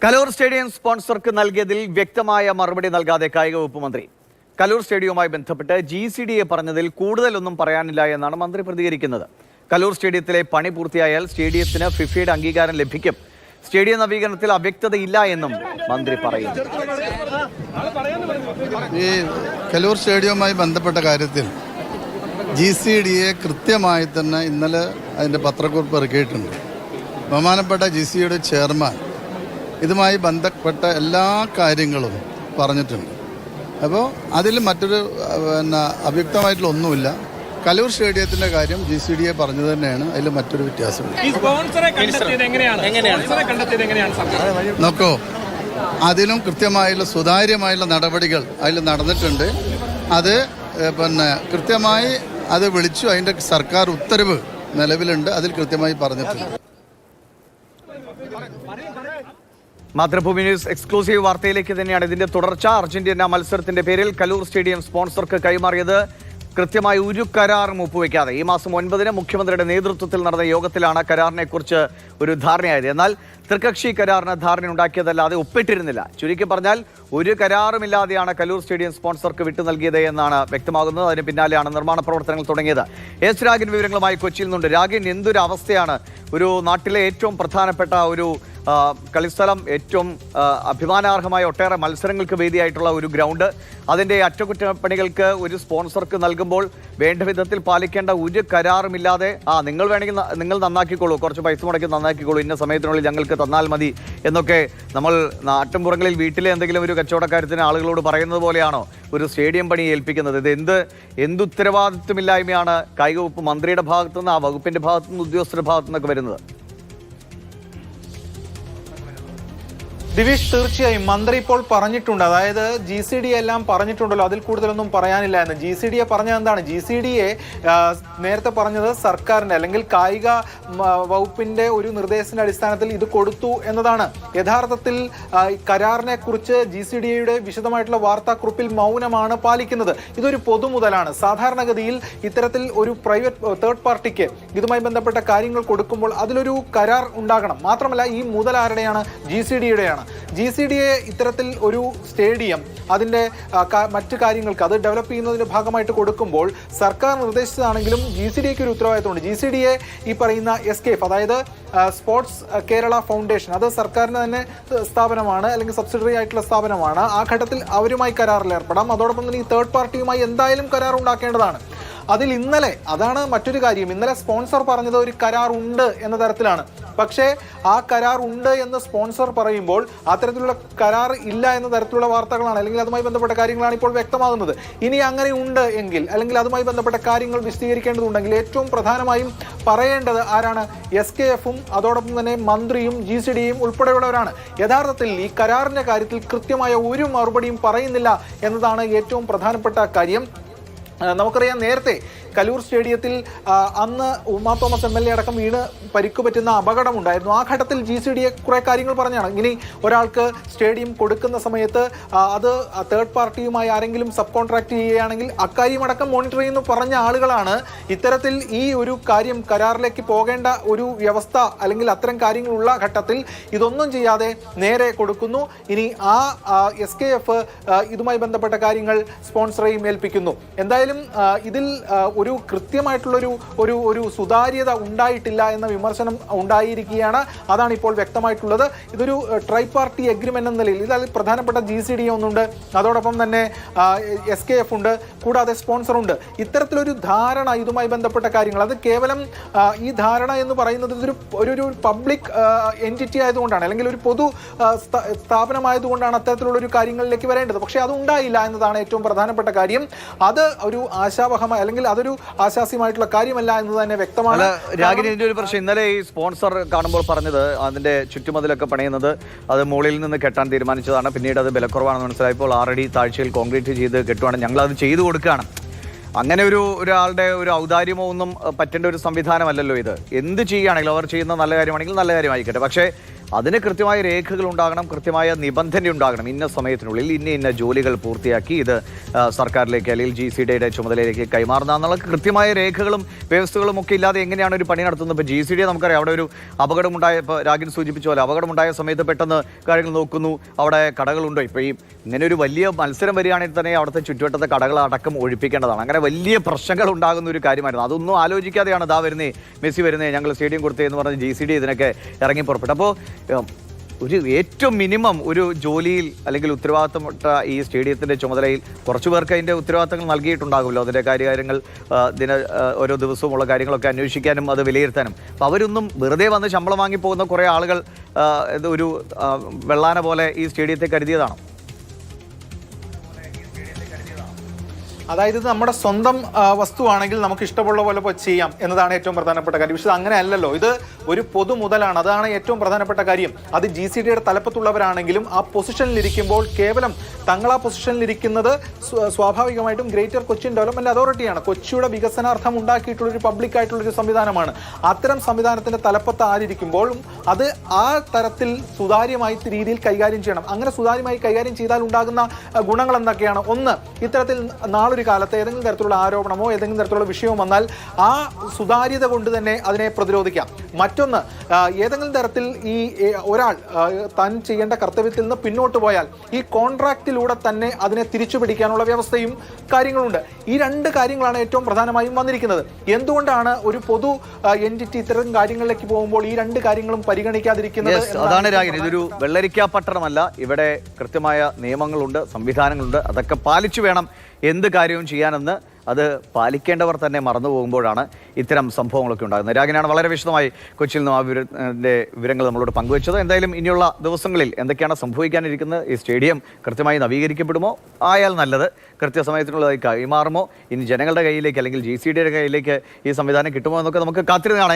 Kaloor stadium സ്പോൺസർക്ക് നൽകിയതിൽ വ്യക്തമായ മറുപടി നൽകാതെ കായിക വകുപ്പ് മന്ത്രി. കലൂർ സ്റ്റേഡിയവുമായി ബന്ധപ്പെട്ട് GCDA പറഞ്ഞതിൽ കൂടുതലൊന്നും പറയാനില്ല എന്നാണ് മന്ത്രി പ്രതികരിക്കുന്നത്. കലൂർ സ്റ്റേഡിയത്തിലെ പണി പൂർത്തിയായാൽ സ്റ്റേഡിയത്തിന് ഫിഫയുടെ അംഗീകാരം ലഭിക്കും. സ്റ്റേഡിയം നവീകരണത്തിൽ അവ്യക്തതയില്ല എന്നും മന്ത്രി പറയുന്നു. ഈ കലൂർ സ്റ്റേഡിയവുമായി ബന്ധപ്പെട്ട കാര്യത്തിൽ GCDA കൃത്യമായി തന്നെ ഇന്നലെ അതിൻ്റെ പത്രക്കുറിപ്പ് ഇറക്കിയിട്ടുണ്ട്. ബഹുമാനപ്പെട്ട GCDA ചെയർമാൻ ഇതുമായി ബന്ധപ്പെട്ട എല്ലാ കാര്യങ്ങളും പറഞ്ഞിട്ടുണ്ട്. അപ്പോൾ അതിൽ മറ്റൊരു അവ്യക്തമായിട്ടുള്ള ഒന്നുമില്ല. കലൂർ സ്റ്റേഡിയത്തിൻ്റെ കാര്യം GCDA പറഞ്ഞത് തന്നെയാണ്. അതിൽ മറ്റൊരു വ്യത്യാസമില്ല. നോക്കൂ, അതിലും കൃത്യമായുള്ള സുതാര്യമായുള്ള നടപടികൾ അതിൽ നടന്നിട്ടുണ്ട്. അത് കൃത്യമായി അത് വിളിച്ചു. അതിൻ്റെ സർക്കാർ ഉത്തരവ് നിലവിലുണ്ട്. അതിൽ കൃത്യമായി പറഞ്ഞിട്ടുണ്ട്. മാതൃഭൂമി ന്യൂസ് എക്സ്ക്ലൂസീവ് വാർത്തയിലേക്ക് തന്നെയാണ് ഇതിന്റെ തുടർച്ച. അർജന്റീന മത്സരത്തിന്റെ പേരിൽ കലൂർ സ്റ്റേഡിയം സ്പോൺസർക്ക് കൈമാറിയത് കൃത്യമായി ഒരു കരാറും ഒപ്പുവെക്കാതെ ഈ മാസം 9-ന് മുഖ്യമന്ത്രിയുടെ നേതൃത്വത്തിൽ നടന്ന യോഗത്തിലാണ് കരാറിനെ കുറിച്ച് ഒരു ധാരണയായത്. എന്നാൽ ത്രികക്ഷി കരാറിന് ധാരണയുണ്ടാക്കിയതല്ലാതെ ഒപ്പിട്ടിരുന്നില്ല. ചുരുക്കി പറഞ്ഞാൽ ഒരു കരാറുമില്ലാതെയാണ് കലൂർ സ്റ്റേഡിയം സ്പോൺസർക്ക് വിട്ടു നൽകിയത് എന്നാണ് വ്യക്തമാകുന്നത്. അതിന് പിന്നാലെയാണ് നിർമ്മാണ പ്രവർത്തനങ്ങൾ തുടങ്ങിയത്. എസ് രാഗിൻ വിവരങ്ങളുമായി കൊച്ചിയിൽ നിന്നുണ്ട്. രാഗിൻ, എന്തൊരു അവസ്ഥയാണ്! ഒരു നാട്ടിലെ ഏറ്റവും പ്രധാനപ്പെട്ട ഒരു കളിസ്ഥലം, ഏറ്റവും അഭിമാനാർഹമായ ഒട്ടേറെ മത്സരങ്ങൾക്ക് വേദിയായിട്ടുള്ള ഒരു ഗ്രൗണ്ട്, അതിൻ്റെ അറ്റകുറ്റപ്പണികൾക്ക് ഒരു സ്പോൺസർക്ക് നൽകുമ്പോൾ വേണ്ട വിധത്തിൽ പാലിക്കേണ്ട ഒരു കരാറുമില്ലാതെ നിങ്ങൾ വേണമെങ്കിൽ നിങ്ങൾ നന്നാക്കിക്കോളൂ, കുറച്ച് പൈസ മുടക്കി നന്നാക്കിക്കോളൂ, ഇന്ന സമയത്തിനുള്ളിൽ ഞങ്ങൾക്ക് തന്നാൽ മതി എന്നൊക്കെ നമ്മൾ നാട്ടിൻപുറങ്ങളിൽ വീട്ടിലെ എന്തെങ്കിലും ഒരു കച്ചവടക്കാര്യത്തിന് ആളുകളോട് പറയുന്നത് പോലെയാണോ ഒരു സ്റ്റേഡിയം പണി ഏൽപ്പിക്കുന്നത്? ഇത് എന്ത് ഉത്തരവാദിത്വമില്ലായ്മയാണ് കായിക വകുപ്പ് മന്ത്രിയുടെ ഭാഗത്തുനിന്ന്, ആ വകുപ്പിന്റെ ഭാഗത്തുനിന്ന്, ഉദ്യോഗസ്ഥരുടെ ഭാഗത്തുനിന്നൊക്കെ വരുന്നത്? ദിവിഷ്, തീർച്ചയായും മന്ത്രി ഇപ്പോൾ പറഞ്ഞിട്ടുണ്ട്. അതായത് GCDA എല്ലാം പറഞ്ഞിട്ടുണ്ടല്ലോ, അതിൽ കൂടുതലൊന്നും പറയാനില്ല എന്ന്. GCDA പറഞ്ഞത് എന്താണ്? GCDA നേരത്തെ പറഞ്ഞത് സർക്കാരിൻ്റെ അല്ലെങ്കിൽ കായിക വകുപ്പിന്റെ ഒരു നിർദ്ദേശത്തിന്റെ അടിസ്ഥാനത്തിൽ ഇത് കൊടുത്തു എന്നതാണ്. യഥാർത്ഥത്തിൽ കരാറിനെ കുറിച്ച് GCDAയുടെ വിശദമായിട്ടുള്ള വാർത്താക്കുറിപ്പിൽ മൗനമാണ് പാലിക്കുന്നത്. ഇതൊരു പൊതുമുതലാണ്. സാധാരണഗതിയിൽ ഇത്തരത്തിൽ ഒരു പ്രൈവറ്റ് തേർഡ് പാർട്ടിക്ക് ഇതുമായി ബന്ധപ്പെട്ട കാര്യങ്ങൾ കൊടുക്കുമ്പോൾ അതിലൊരു കരാർ ഉണ്ടാകണം. മാത്രമല്ല, ഈ മുതൽ ആരുടെയാണ്? GCDAയുടെയാണ്. GCDA ഇത്തരത്തിൽ ഒരു സ്റ്റേഡിയം അതിൻ്റെ മറ്റു കാര്യങ്ങൾക്ക് അത് ഡെവലപ്പ് ചെയ്യുന്നതിൻ്റെ ഭാഗമായിട്ട് കൊടുക്കുമ്പോൾ സർക്കാർ നിർദ്ദേശിച്ചതാണെങ്കിലും GCDAക്ക് ഒരു ഉത്തരവാദിത്തമുണ്ട്. GCDA ഈ പറയുന്ന എസ്കേഫ്, അതായത് സ്പോർട്സ് കേരള ഫൗണ്ടേഷൻ, അത് സർക്കാരിന് തന്നെ സ്ഥാപനമാണ്, അല്ലെങ്കിൽ സബ്സിഡറി ആയിട്ടുള്ള സ്ഥാപനമാണ്. ആ ഘട്ടത്തിൽ അവരുമായി കരാറിൽ ഏർപ്പെടാം. അതോടൊപ്പം തന്നെ ഈ തേർഡ് പാർട്ടിയുമായി എന്തായാലും കരാർ ഉണ്ടാക്കേണ്ടതാണ്. അതിൽ ഇന്നലെ, അതാണ് മറ്റൊരു കാര്യം, ഇന്നലെ സ്പോൺസർ പറഞ്ഞത് ഒരു കരാർ ഉണ്ട് എന്ന തരത്തിലാണ്. പക്ഷേ ആ കരാർ ഉണ്ട് എന്ന് സ്പോൺസർ പറയുമ്പോൾ അത്തരത്തിലുള്ള കരാർ ഇല്ല എന്ന തരത്തിലുള്ള വാർത്തകളാണ്, അല്ലെങ്കിൽ അതുമായി ബന്ധപ്പെട്ട കാര്യങ്ങളാണ് ഇപ്പോൾ വ്യക്തമാകുന്നത്. ഇനി അങ്ങനെ ഉണ്ട് എങ്കിൽ, അല്ലെങ്കിൽ അതുമായി ബന്ധപ്പെട്ട കാര്യങ്ങൾ വിശദീകരിക്കേണ്ടതുണ്ടെങ്കിൽ ഏറ്റവും പ്രധാനമായും പറയേണ്ടത് ആരാണ്? SKFും അതോടൊപ്പം തന്നെ മന്ത്രിയും GCDAയും ഉൾപ്പെടെയുള്ളവരാണ്. യഥാർത്ഥത്തിൽ ഈ കരാറിന്റെ കാര്യത്തിൽ കൃത്യമായ ഒരു മറുപടിയും പറയുന്നില്ല എന്നതാണ് ഏറ്റവും പ്രധാനപ്പെട്ട കാര്യം. നമുക്കറിയാം, നേരത്തെ കലൂർ സ്റ്റേഡിയത്തിൽ അന്ന് ഉമാ തോമസ് MLA അടക്കം വീണ് പരിക്കു പറ്റുന്ന അപകടമുണ്ടായിരുന്നു. ആ ഘട്ടത്തിൽ GCDA കുറേ കാര്യങ്ങൾ പറഞ്ഞാണ്. ഇനി ഒരാൾക്ക് സ്റ്റേഡിയം കൊടുക്കുന്ന സമയത്ത് അത് തേർഡ് പാർട്ടിയുമായി ആരെങ്കിലും സബ് കോൺട്രാക്ട് ചെയ്യുകയാണെങ്കിൽ അക്കാര്യം അടക്കം മോണിറ്റർ ചെയ്യുന്നു പറഞ്ഞ ആളുകളാണ് ഇത്തരത്തിൽ ഈ ഒരു കാര്യം കരാറിലേക്ക് പോകേണ്ട ഒരു വ്യവസ്ഥ അല്ലെങ്കിൽ അത്തരം കാര്യങ്ങളുള്ള ഘട്ടത്തിൽ ഇതൊന്നും ചെയ്യാതെ നേരെ കൊടുക്കുന്നു. ഇനി ആ SKF ഇതുമായി ബന്ധപ്പെട്ട കാര്യങ്ങൾ സ്പോൺസറെയും ഏൽപ്പിക്കുന്നു. എന്തായാലും ഇതിൽ ഒരു കൃത്യമായിട്ടുള്ളൊരു ഒരു സുതാര്യത ഉണ്ടായിട്ടില്ല എന്ന വിമർശനം ഉണ്ടായിരിക്കുകയാണ്. അതാണ് ഇപ്പോൾ വ്യക്തമായിട്ടുള്ളത്. ഇതൊരു ട്രൈ പാർട്ടി എഗ്രിമെന്റ് എന്ന നിലയിൽ ഇതിൽ പ്രധാനപ്പെട്ട GCDA ഒന്നുണ്ട്, അതോടൊപ്പം തന്നെ SKF ഉണ്ട്, കൂടാതെ സ്പോൺസർ ഉണ്ട്. ഇത്തരത്തിലൊരു ധാരണ ഇതുമായി ബന്ധപ്പെട്ട കാര്യങ്ങൾ, അത് കേവലം ഈ ധാരണ എന്ന് പറയുന്നത് ഒരു പബ്ലിക് എൻറ്റിറ്റി ആയതുകൊണ്ടാണ്, അല്ലെങ്കിൽ ഒരു പൊതു സ്ഥാപനമായതുകൊണ്ടാണ് അത്തരത്തിലുള്ള കാര്യങ്ങളിലേക്ക് വരേണ്ടത്. പക്ഷേ അത് ഉണ്ടായില്ല എന്നതാണ് ഏറ്റവും പ്രധാനപ്പെട്ട കാര്യം. അത് ഒരു ആശാവഹമായ, അല്ലെങ്കിൽ അതൊരു ആശാസ്യമായിട്ടുള്ള കാര്യമല്ല എന്ന് തന്നെ വ്യക്തമാണ്. രാഗിനി, ഇതിന്റെ ഒരു പ്രശ്നം ഇന്നലെ ഈ സ്പോൺസർ കാണുമ്പോൾ പറഞ്ഞത് അതിന്റെ ചുറ്റുമതിലൊക്കെ പണിയുന്നത് അത് മുകളിൽ നിന്ന് കെട്ടാൻ തീരുമാനിച്ചതാണ്. പിന്നീട് അത് വിലക്കുറവാണെന്ന് മനസ്സിലായപ്പോൾ 6 അടി താഴ്ചയിൽ കോൺക്രീറ്റ് ചെയ്ത് കെട്ടുവാണ്, ഞങ്ങൾ അത് ചെയ്തു കൊടുക്കുകയാണ്. അങ്ങനെ ഒരാളുടെ ഒരു ഔദാര്യമോ ഒന്നും പറ്റേണ്ട ഒരു സംവിധാനമല്ലല്ലോ ഇത്. എന്ത് ചെയ്യുകയാണെങ്കിലും അവർ ചെയ്യുന്ന നല്ല കാര്യമാണെങ്കിൽ നല്ല കാര്യമായിക്കട്ടെ. പക്ഷേ അതിന് കൃത്യമായ രേഖകൾ ഉണ്ടാകണം, കൃത്യമായ നിബന്ധന ഉണ്ടാകണം. ഇന്ന സമയത്തിനുള്ളിൽ ഇന്ന ജോലികൾ പൂർത്തിയാക്കി ഇത് സർക്കാരിലേക്ക് അല്ലെങ്കിൽ GCDയുടെ ചുമതലയിലേക്ക് കൈമാറുന്ന എന്നുള്ള കൃത്യമായ രേഖകളും വ്യവസ്ഥകളും ഒക്കെ ഇല്ലാതെ എങ്ങനെയാണ് ഒരു പണി നടത്തുന്നത്? ഇപ്പോൾ GCD നമുക്കറിയാം, അവിടെ ഒരു അപകടമുണ്ടായ, ഇപ്പോൾ രാഗിൻ സൂചിപ്പിച്ച പോലെ അപകടമുണ്ടായ സമയത്ത് പെട്ടെന്ന് കാര്യങ്ങൾ നോക്കുന്നു, അവിടെ കടകളുണ്ടോ. ഇപ്പോൾ ഈ ഇങ്ങനെ ഒരു വലിയ മത്സരം വരികയാണെങ്കിൽ തന്നെ അവിടുത്തെ ചുറ്റുവട്ടത്തെ കടകൾ അടക്കം ഒഴിപ്പിക്കേണ്ടതാണ്. അങ്ങനെ വലിയ പ്രശ്നങ്ങൾ ഉണ്ടാകുന്ന ഒരു കാര്യമായിരുന്നു. അതൊന്നും ആലോചിക്കാതെയാണ് ദാ വരുന്നേ മെസ്സി വരുന്നേ ഞങ്ങൾ സ്റ്റേഡിയം കൊടുത്തേ എന്ന് പറഞ്ഞ് GCD ഇതിനൊക്കെ ഇറങ്ങി പുറപ്പെട്ടു. അപ്പോൾ ഒരു ഏറ്റവും മിനിമം ഒരു ജോലിയിൽ അല്ലെങ്കിൽ ഉത്തരവാദിത്തപ്പെട്ട ഈ സ്റ്റേഡിയത്തിൻ്റെ ചുമതലയിൽ കുറച്ചു പേർക്ക് അതിൻ്റെ ഉത്തരവാദിത്തങ്ങൾ നൽകിയിട്ടുണ്ടാകുമല്ലോ. അതിൻ്റെ കാര്യങ്ങൾ ഓരോ ദിവസവുമുള്ള കാര്യങ്ങളൊക്കെ അന്വേഷിക്കാനും അത് വിലയിരുത്താനും. അപ്പോൾ അവരൊന്നും വെറുതെ വന്ന് ശമ്പളം വാങ്ങി പോകുന്ന കുറേ ആളുകൾ ഒരു വെള്ളാന പോലെ ഈ സ്റ്റേഡിയത്തെ കരുതിയതാണോ? അതായത് ഇത് നമ്മുടെ സ്വന്തം വസ്തുവാണെങ്കിൽ നമുക്ക് ഇഷ്ടമുള്ള പോലെ ചെയ്യാം എന്നതാണ് ഏറ്റവും പ്രധാനപ്പെട്ട കാര്യം. പക്ഷേ അങ്ങനെ അല്ലല്ലോ, ഇത് ഒരു പൊതു മുതലാണ്. അതാണ് ഏറ്റവും പ്രധാനപ്പെട്ട കാര്യം. അത് GCDയുടെ തലപ്പത്തുള്ളവരാണെങ്കിലും ആ പൊസിഷനിലിരിക്കുമ്പോൾ കേവലം തങ്ങൾ ആ പൊസിഷനിലിരിക്കുന്നത് സ്വാഭാവികമായിട്ടും ഗ്രേറ്റർ കൊച്ചിൻ ഡെവലപ്മെന്റ് അതോറിറ്റിയാണ്. കൊച്ചിയുടെ വികസനാർത്ഥം ഉണ്ടാക്കിയിട്ടുള്ളൊരു പബ്ലിക് ആയിട്ടുള്ളൊരു സംവിധാനമാണ്. അത്തരം സംവിധാനത്തിന്റെ തലപ്പത്ത് ആരിയ്ക്കുമ്പോഴും അത് ആ തരത്തിൽ സുതാര്യമായ രീതിയിൽ കൈകാര്യം ചെയ്യണം. അങ്ങനെ സുതാര്യമായി കൈകാര്യം ചെയ്താൽ ഉണ്ടാകുന്ന ഗുണങ്ങൾ എന്തൊക്കെയാണ്? ഒന്ന്, ഇത്തരത്തിൽ നാളൊരു കാലത്ത് ഏതെങ്കിലും തരത്തിലുള്ള ആരോപണമോ ഏതെങ്കിലും തരത്തിലുള്ള വിഷയമോ വന്നാൽ ആ സുതാര്യത കൊണ്ട് തന്നെ അതിനെ പ്രതിരോധിക്കാം. മറ്റൊന്ന്, ഏതെങ്കിലും തരത്തിൽ ഈ ഒരാൾ താൻ ചെയ്യേണ്ട കർത്തവ്യത്തിൽ നിന്ന് പിന്നോട്ട് പോയാൽ ഈ കോൺട്രാക്റ്റിലൂടെ തന്നെ അതിനെ തിരിച്ചു പിടിക്കാനുള്ള വ്യവസ്ഥയും കാര്യങ്ങളുണ്ട്. ഈ രണ്ട് കാര്യങ്ങളാണ് ഏറ്റവും പ്രധാനമായും വന്നിരിക്കുന്നത്. എന്തുകൊണ്ടാണ് ഒരു പൊതു എൻറ്റിറ്റി ഇത്തരം കാര്യങ്ങളിലേക്ക് പോകുമ്പോൾ ഈ രണ്ട് കാര്യങ്ങളും പരിഗണിക്കാതിരിക്കുന്നത്? അതാണ് രാഗിനി, ഇതൊരു വെള്ളരിക്ക പട്ടണമല്ല. ഇവിടെ കൃത്യമായ നിയമങ്ങളുണ്ട്, സംവിധാനങ്ങളുണ്ട്. അതൊക്കെ പാലിച്ചു വേണം എന്ത് കാര്യവും ചെയ്യാനെന്ന് അത് പാലിക്കേണ്ടവർ തന്നെ മറന്നു പോകുമ്പോഴാണ് ഇത്തരം സംഭവങ്ങളൊക്കെ ഉണ്ടാകുന്നത്. രാഗിനാണ് വളരെ വിശദമായി കൊച്ചിയിൽ നിന്നും ആ വിവരങ്ങൾ നമ്മളോട് പങ്കുവച്ചത്. എന്തായാലും ഇനിയുള്ള ദിവസങ്ങളിൽ എന്തൊക്കെയാണ് സംഭവിക്കാനിരിക്കുന്നത്? ഈ സ്റ്റേഡിയം കൃത്യമായി നവീകരിക്കപ്പെടുമോ? ആയാൽ നല്ലത്. കൃത്യസമയത്തിനുള്ളതായി കൈമാറുമോ? ഇനി ജനങ്ങളുടെ കയ്യിലേക്ക് അല്ലെങ്കിൽ GCDയുടെ കയ്യിലേക്ക് ഈ സംവിധാനം കിട്ടുമോ എന്നൊക്കെ നമുക്ക് കാത്തിരുന്ന് കാണാം.